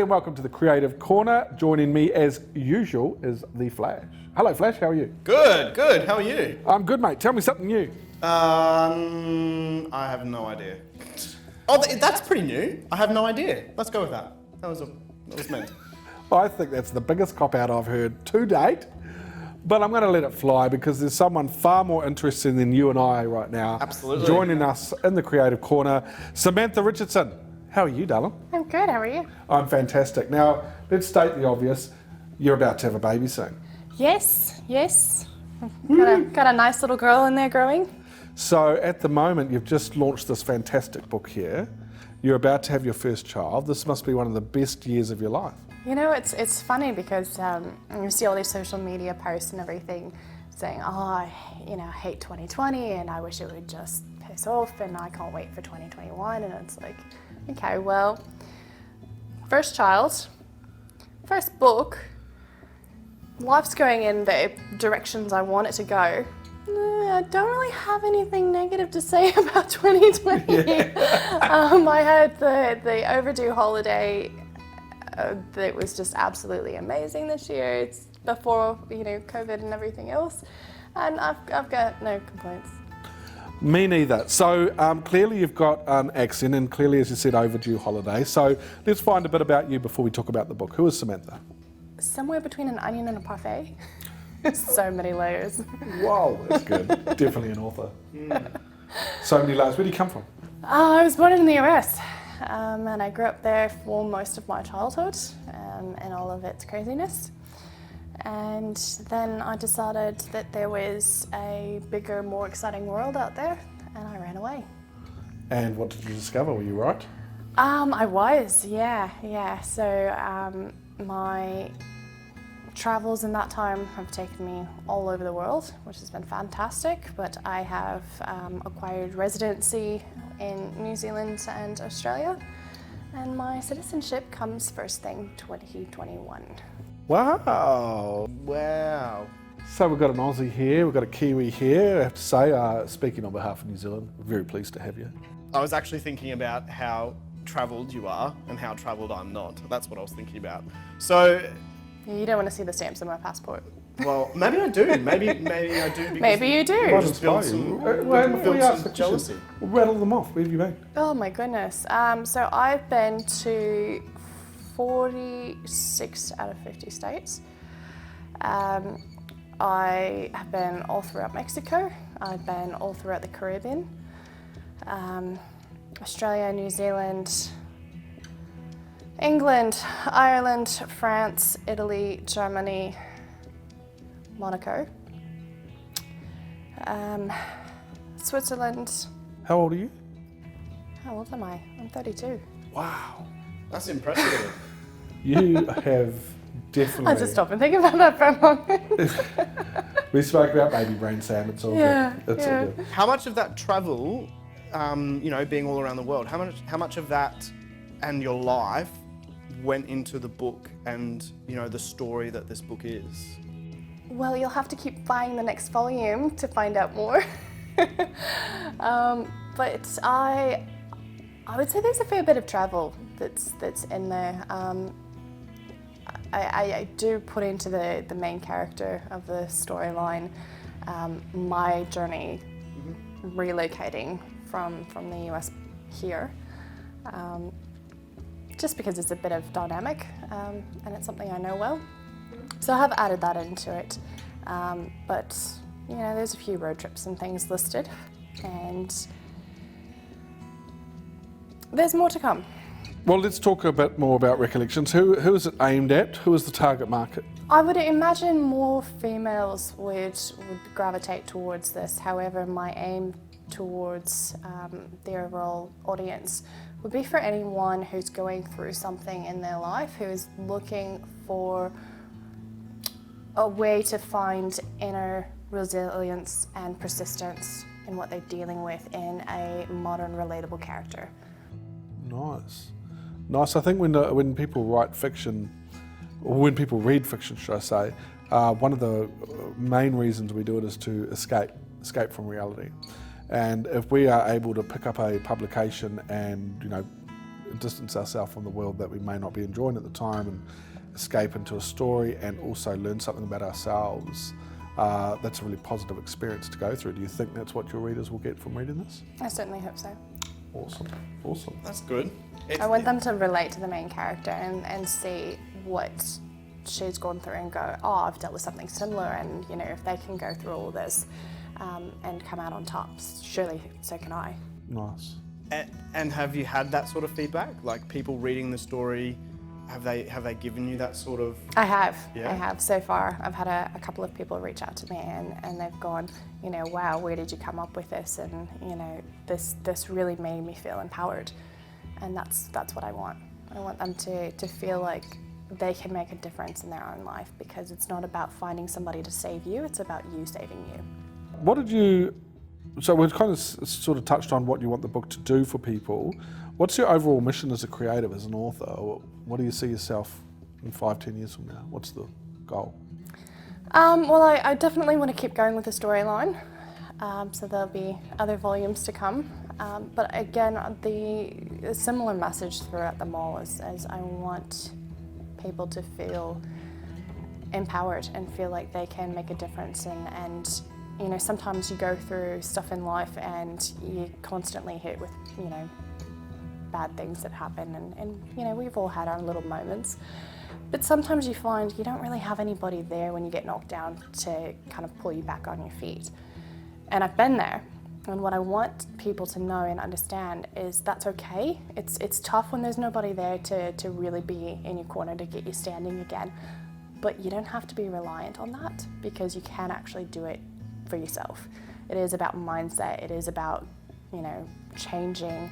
and welcome to the Creative Corner. Joining me as usual is the Flash. Hello Flash, how are you? Good, good. How are you? I'm good, mate. Tell me something new. I have no idea. Oh, that's pretty new. I have no idea. Let's go with that. That was meant. I think that's the biggest cop-out I've heard to date, but I'm going to let it fly because there's someone far more interesting than you and I right now. Absolutely. Joining us in the Creative Corner, Samantha Richardson. How are you, darling? I'm good, how are you? I'm fantastic. Now, let's state the obvious. You're about to have a baby soon. Yes, yes. Got a nice little girl in there growing. So at the moment, you've just launched this fantastic book here. You're about to have your first child. This must be one of the best years of your life. You know, it's funny because you see all these social media posts and everything saying, oh, I hate 2020 and I wish it would just piss off and I can't wait for 2021. And it's like, okay, well, first child, first book, life's going in the directions I want it to go. I don't really have anything negative to say about 2020. Yeah. I had the overdue holiday that was just absolutely amazing this year. It's before COVID and everything else, and I've got no complaints. Me neither. So clearly you've got an accent and clearly, as you said, overdue holiday. So let's find a bit about you before we talk about the book. Who is Samantha? Somewhere between an onion and a parfait. So many layers. Wow, that's good. Definitely an author. So many layers. Where do you come from? I was born in the US and I grew up there for most of my childhood and all of its craziness. And then I decided that there was a bigger, more exciting world out there, and I ran away. And what did you discover? Were you right? I was, yeah. So my travels in that time have taken me all over the world, which has been fantastic, but I have acquired residency in New Zealand and Australia, and my citizenship comes first thing 2021. Wow. Wow. So we've got an Aussie here, we've got a Kiwi here. I have to say, speaking on behalf of New Zealand, we're very pleased to have you. I was actually thinking about how travelled you are and how travelled I'm not. That's what I was thinking about. So, You don't want to see the stamps on my passport. well, maybe I do. Maybe I do. Because Maybe you do. Might just build inspire some, you. build We ask some the jealousy. questions. We'll rattle them off. Where have you been? Oh my goodness. So I've been to 46 out of 50 states. I have been all throughout Mexico. I've been all throughout the Caribbean. Australia, New Zealand, England, Ireland, France, Italy, Germany, Monaco, Switzerland. How old are you? How old am I? I'm 32. Wow. That's impressive. You have definitely... I just stop and think about that for a moment. We spoke about baby brain, Sam. It's all good. It's all good. How much of that travel, being all around the world, how much of that and your life went into the book and, the story that this book is? Well, you'll have to keep buying the next volume to find out more. But I would say there's a fair bit of travel that's in there. I do put into the main character of the storyline my journey relocating from the US here, just because it's a bit of dynamic and it's something I know well. So I have added that into it, but there's a few road trips and things listed, and there's more to come. Well, let's talk a bit more about Recollections. Who is it aimed at? Who is the target market? I would imagine more females would gravitate towards this. However, my aim towards the overall audience would be for anyone who's going through something in their life, who is looking for a way to find inner resilience and persistence in what they're dealing with in a modern, relatable character. Nice. I think when people write fiction, or when people read fiction, should I say, one of the main reasons we do it is to escape from reality. And if we are able to pick up a publication and distance ourselves from the world that we may not be enjoying at the time and escape into a story and also learn something about ourselves, that's a really positive experience to go through. Do you think that's what your readers will get from reading this? I certainly hope so. Awesome. That's good. I want them to relate to the main character and see what she's gone through and go, oh, I've dealt with something similar, and you know, if they can go through all this and come out on top, surely so can I. Nice. And have you had that sort of feedback? Like people reading the story, have they given you that sort of? I have. Yeah? I have so far. I've had a couple of people reach out to me and they've gone, you know, wow, where did you come up with this? And you know, this really made me feel empowered, and that's what I want. I want them to feel like they can make a difference in their own life, because it's not about finding somebody to save you, it's about you saving you. What did you, so we've kind of sort of touched on what you want the book to do for people. What's your overall mission as a creative, as an author? Or what do you see yourself in 5-10 years from now? What's the goal? Well, I definitely want to keep going with the storyline, so there'll be other volumes to come. But again, the similar message throughout them all is I want people to feel empowered and feel like they can make a difference. And you know, sometimes you go through stuff in life and you're constantly hit with, you know, bad things that happen, and you know, we've all had our little moments. But sometimes you find you don't really have anybody there when you get knocked down to kind of pull you back on your feet. And I've been there. And what I want people to know and understand is that's okay. It's tough when there's nobody there to really be in your corner to get you standing again. But you don't have to be reliant on that, because you can actually do it for yourself. It is about mindset. It is about, you know, changing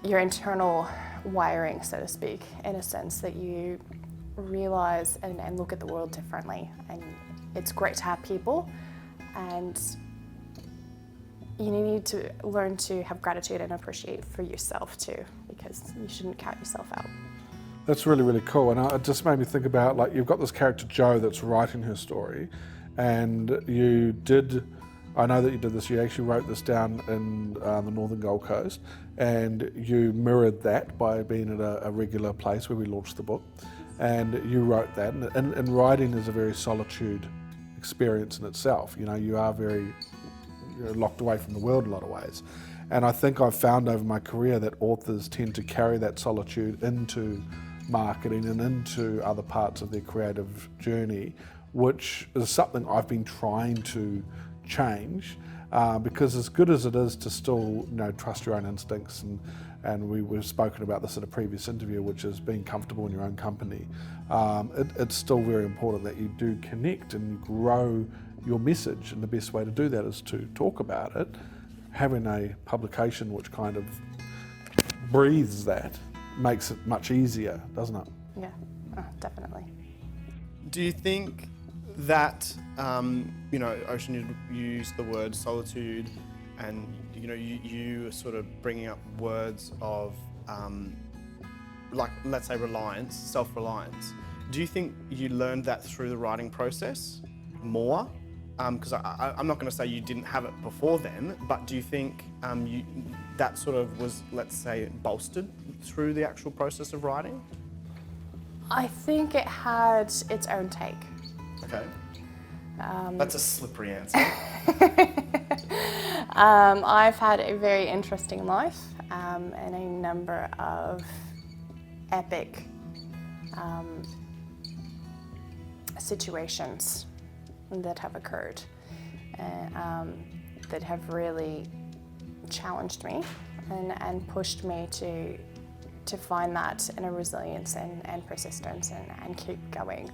your internal wiring, so to speak, in a sense that you realize and look at the world differently. And it's great to have people, and you need to learn to have gratitude and appreciate for yourself too, because you shouldn't count yourself out. That's really, really cool. And it just made me think about, like, you've got this character Jo that's writing her story, and I know that you did this, you actually wrote this down in the northern Gold Coast, and you mirrored that by being at a regular place where we launched the book, and you wrote that. And writing is a very solitude experience in itself. You know, you are very locked away from the world in a lot of ways. And I think I've found over my career that authors tend to carry that solitude into marketing and into other parts of their creative journey, which is something I've been trying to change, because as good as it is to still, you know, trust your own instincts, and we've spoken about this in a previous interview, which is being comfortable in your own company, it's still very important that you do connect and you grow your message, and the best way to do that is to talk about it. Having a publication which kind of breathes that makes it much easier, doesn't it? Yeah, definitely. Do you think that, you know, Ocean, you used the word solitude, and you know, you sort of bringing up words of, like, let's say reliance, self-reliance. Do you think you learned that through the writing process more? Because I'm not going to say you didn't have it before then, but do you think that sort of was, let's say, bolstered through the actual process of writing? I think it had its own take. Okay. That's a slippery answer. I've had a very interesting life, and a number of epic situations that have occurred, that have really challenged me and pushed me to find that inner resilience and persistence and keep going.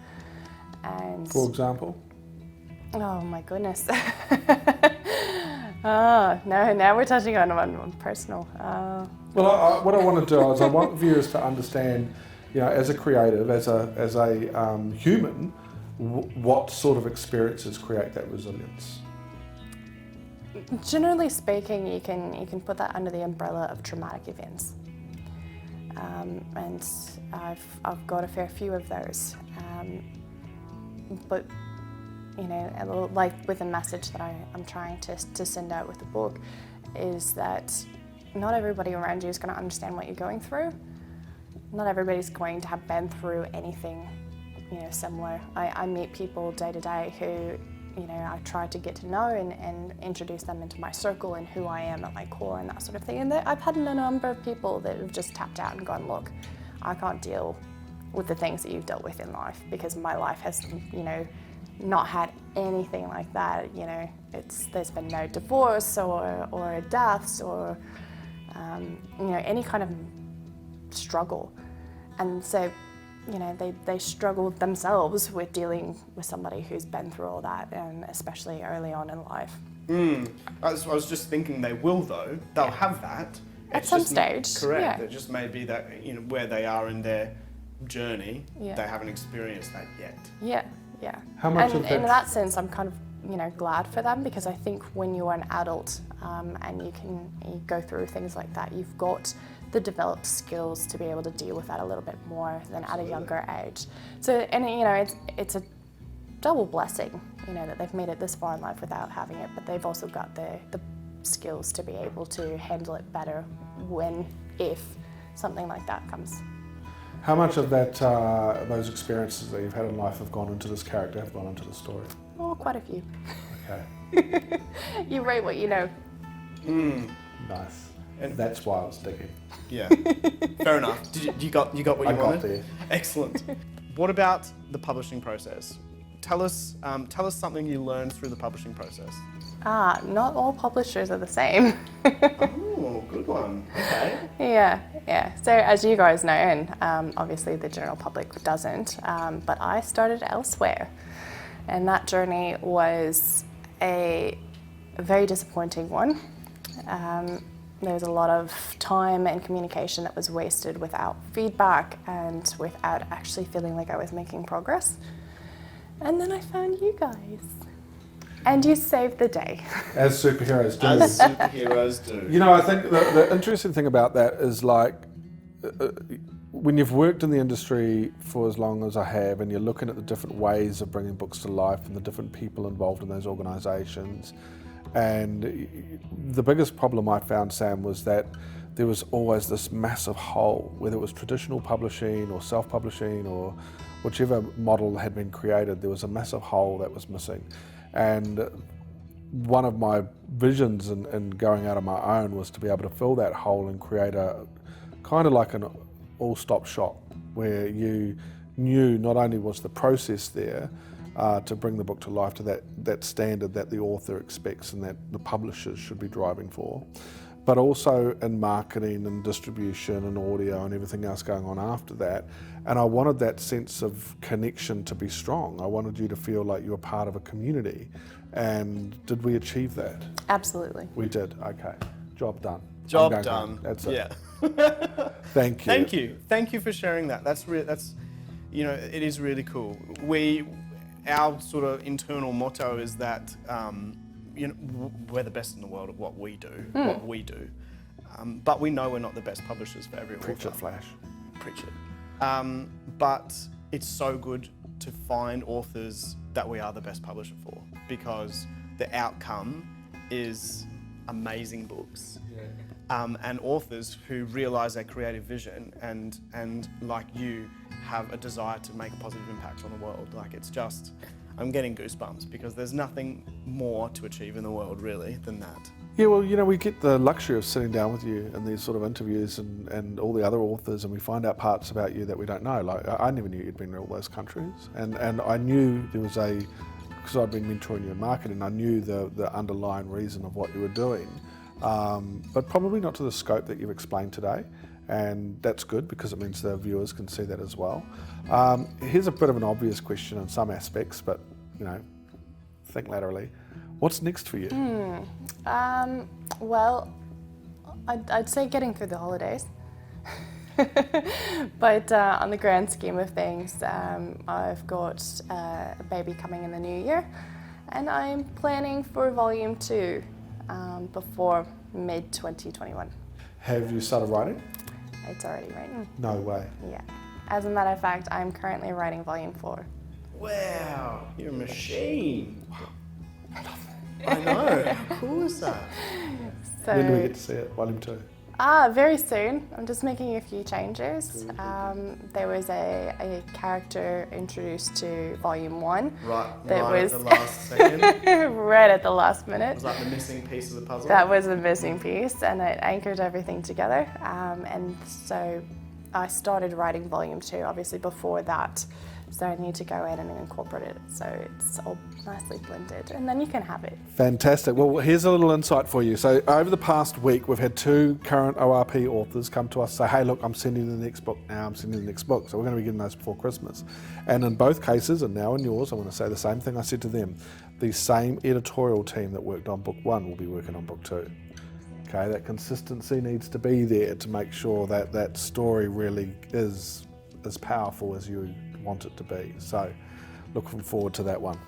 And For example? oh my goodness. Oh, no, now we're touching on personal. Well, what I want to do is I want viewers to understand, you know, as a creative, as a human, what sort of experiences create that resilience? Generally speaking, you can put that under the umbrella of traumatic events, and I've got a fair few of those. But you know, like with the message that I'm trying to send out with the book, is that not everybody around you is going to understand what you're going through. Not everybody's going to have been through anything, similar. I meet people day to day who, I try to get to know and introduce them into my circle and who I am at my core and that sort of thing. And I've had a number of people that have just tapped out and gone, look, I can't deal with the things that you've dealt with in life because my life has, not had anything like that. There's been no divorce or deaths or, any kind of struggle. And so, they struggle themselves with dealing with somebody who's been through all that, and especially early on in life. I was just thinking they will though. They'll have that. At some stage. Correct. Yeah. It just may be that, where they are in their journey, Yeah. they haven't experienced that yet. Yeah. How much and of that- in that sense, I'm kind of, glad for them, because I think when you are an adult and you go through things like that, you've got the developed skills to be able to deal with that a little bit more than at a younger age. So, and it's a double blessing, that they've made it this far in life without having it, but they've also got the skills to be able to handle it better if something like that comes. How much of that, those experiences that you've had in life have gone into this character, have gone into the story? Oh, quite a few. Okay, You write what you know. nice. And- That's why I was digging. Yeah. Fair enough. You got what you I got wanted? there. Excellent. What about the publishing process? Tell us something you learned through the publishing process. Not all publishers are the same. Oh, good one. Okay. Yeah. So as you guys know, and obviously the general public doesn't, but I started elsewhere. And that journey was a very disappointing one. There was a lot of time and communication that was wasted without feedback and without actually feeling like I was making progress. And then I found you guys. And you saved the day. As superheroes do. As superheroes do. I think the interesting thing about that is when you've worked in the industry for as long as I have, and you're looking at the different ways of bringing books to life and the different people involved in those organisations, and the biggest problem I found, Sam, was that there was always this massive hole, whether it was traditional publishing or self-publishing or whichever model had been created, there was a massive hole that was missing. And one of my visions in going out on my own was to be able to fill that hole and create a kind of like an all-stop shop where you knew not only was the process there to bring the book to life to that standard that the author expects and that the publishers should be driving for, but also in marketing and distribution and audio and everything else going on after that. And I wanted that sense of connection to be strong. I wanted you to feel like you were part of a community. And did we achieve that? Absolutely. We did, okay. Job done. Job I'm going done. home. That's it. Yeah. Thank you. Thank you for sharing that. That's it is really cool. Our sort of internal motto is that we're the best in the world at what we do, but we know we're not the best publishers for every Preach author. it, Flash. Preach it. But it's so good to find authors that we are the best publisher for, because the outcome is amazing books. And authors who realise their creative vision and like you have a desire to make a positive impact on the world. Like, it's just, I'm getting goosebumps, because there's nothing more to achieve in the world really than that. Yeah, well, we get the luxury of sitting down with you in these sort of interviews and all the other authors, and we find out parts about you that we don't know. Like, I never knew you'd been in all those countries, and I knew there was because I'd been mentoring you in marketing, I knew the underlying reason of what you were doing, but probably not to the scope that you've explained today, and that's good because it means the viewers can see that as well. Here's a bit of an obvious question in some aspects, but think laterally. What's next for you? Well, I'd say getting through the holidays. But on the grand scheme of things, I've got a baby coming in the new year, and I'm planning for volume 2 before mid-2021. Have you started writing? It's already written. No way. Yeah. As a matter of fact, I'm currently writing volume 4. Wow, you're a machine. I know. How cool is that? So When do we get to see it? Volume 2? Very soon. I'm just making a few changes. There was a character introduced to Volume 1. That was at the last second. right at the last minute. Was that the missing piece of the puzzle? That was the missing piece, and it anchored everything together. And so I started writing Volume 2, obviously before that. So I need to go in and incorporate it so it's all nicely blended, and then you can have it. Fantastic. Well, here's a little insight for you. So over the past week, we've had 2 current ORP authors come to us say, hey, look, I'm sending the next book now, I'm sending the next book. So we're going to be getting those before Christmas. And in both cases, and now in yours, I want to say the same thing I said to them. The same editorial team that worked on book 1 will be working on book 2. Okay, that consistency needs to be there to make sure that that story really is as powerful as you want it to be. So looking forward to that one.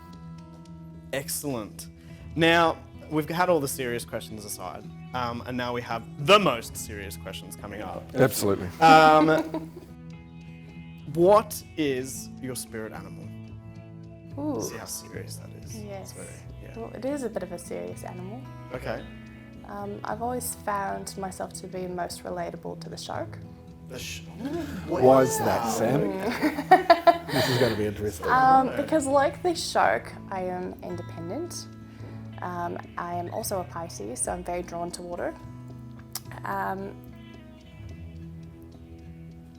Excellent. Now, we've had all the serious questions aside, and now we have the most serious questions coming up. Absolutely. What is your spirit animal? Ooh. See how serious that is. Yes. Yeah. Well, it is a bit of a serious animal. Okay. I've always found myself to be most relatable to the shark. Why is that, Sam? This is going to be interesting. Because like the shark, I am independent. I am also a Pisces, so I'm very drawn to water.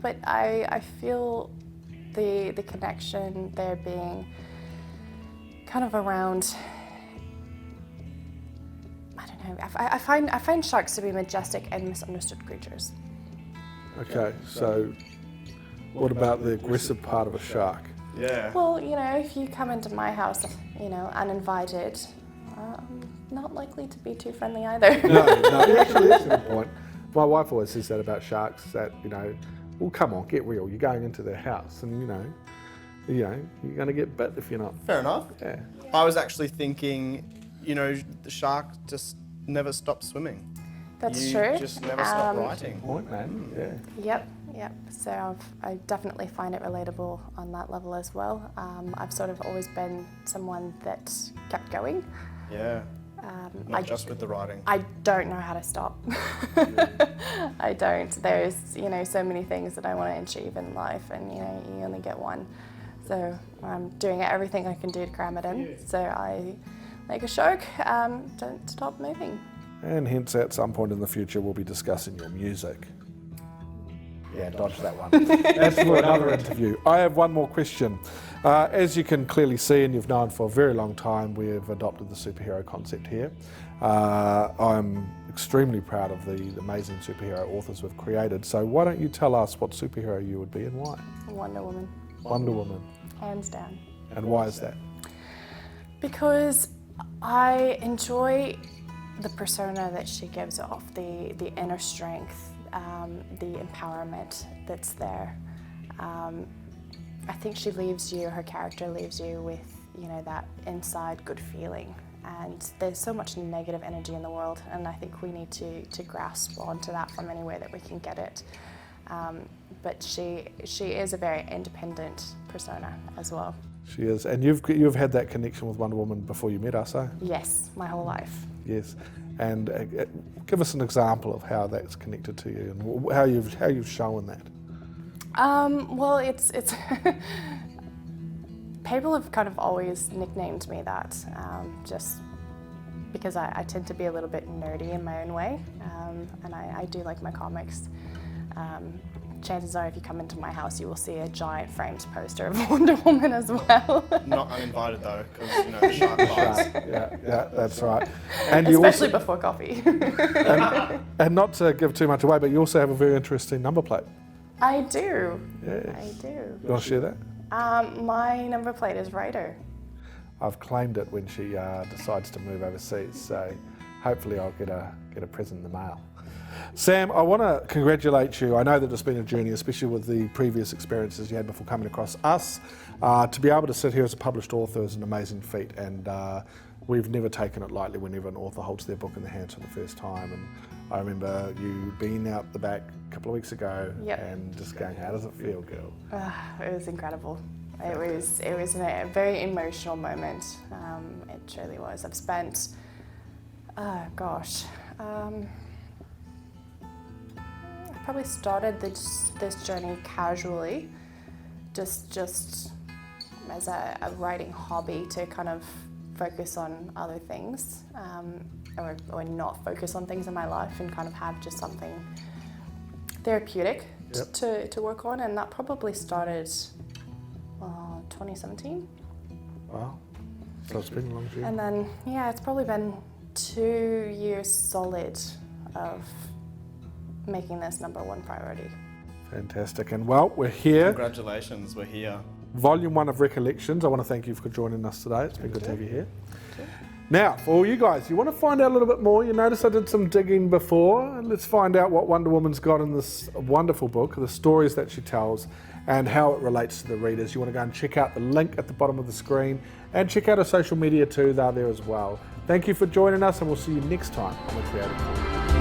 But I feel the connection there being kind of around, I don't know, I find sharks to be majestic and misunderstood creatures. Okay, so what about the aggressive part of a shark? Yeah. Well, you know, if you come into my house, you know, uninvited, not likely to be too friendly either. No, actually that's a good point. My wife always says that about sharks, that, you know, well, come on, get real. You're going into their house and, you know, you're going to get bit if you're not. Fair enough. Yeah. I was actually thinking, you know, the shark just never stopped swimming. That's true. You just never stop writing. Point, man. Yeah. Yep. So I definitely find it relatable on that level as well. I've sort of always been someone that kept going. Yeah. Not just with the writing. I don't know how to stop. I don't. There's, you know, so many things that I want to achieve in life, and, you know, you only get one. So I'm doing everything I can do to cram it in. So I, like a shark, don't stop moving. And hence at some point in the future we'll be discussing your music. Yeah, dodge that one. That's for another interview. I have one more question. As you can clearly see, and you've known for a very long time, we have adopted the superhero concept here. I'm extremely proud of the amazing superhero authors we've created. So why don't you tell us what superhero you would be and why? Wonder Woman. Wonder Woman. Hands down. And why is that? Because I enjoy the persona that she gives off, the inner strength, the empowerment that's there. I think she leaves you, her character leaves you with, you know, that inside good feeling. And there's so much negative energy in the world, and I think we need to grasp onto that from anywhere that we can get it. But she is a very independent persona as well. She is. And you've had that connection with Wonder Woman before you met us, eh? Yes, my whole life. Yes. And give us an example of how that's connected to you and how you've shown that. Well, it's people have kind of always nicknamed me that, just because I tend to be a little bit nerdy in my own way, and I do like my comics. Chances are if you come into my house you will see a giant framed poster of Wonder Woman as well. Not uninvited though, because, you know, the shark bites. Yeah, that's right. And especially before coffee. and not to give too much away, but you also have a very interesting number plate. I do. Yes. I do. You want to share that? My number plate is Ryder. I've claimed it when she decides to move overseas, so hopefully I'll get a present in the mail. Sam, I want to congratulate you. I know that it's been a journey, especially with the previous experiences you had before coming across us. To be able to sit here as a published author is an amazing feat, and we've never taken it lightly whenever an author holds their book in their hands for the first time. And I remember you being out the back a couple of weeks ago and just going, how does it feel, girl? It was incredible. It was a very emotional moment. It truly was. I've spent, probably started this journey casually, just as a writing hobby to kind of focus on other things, or not focus on things in my life and kind of have just something therapeutic to work on. And that probably started 2017. Wow. So it's been a long journey. And then, yeah, it's probably been 2 years solid of making this #1 priority. Fantastic. And well, we're here. Congratulations, we're here. Volume 1 of Recollections. I want to thank you for joining us today. It's been good to have you here. Now, for all you guys, you want to find out a little bit more, you notice I did some digging before. Let's find out what Wonder Woman's got in this wonderful book, the stories that she tells, and how it relates to the readers. You want to go and check out the link at the bottom of the screen, and check out her social media too, they're there as well. Thank you for joining us, and we'll see you next time on The Creative Corner.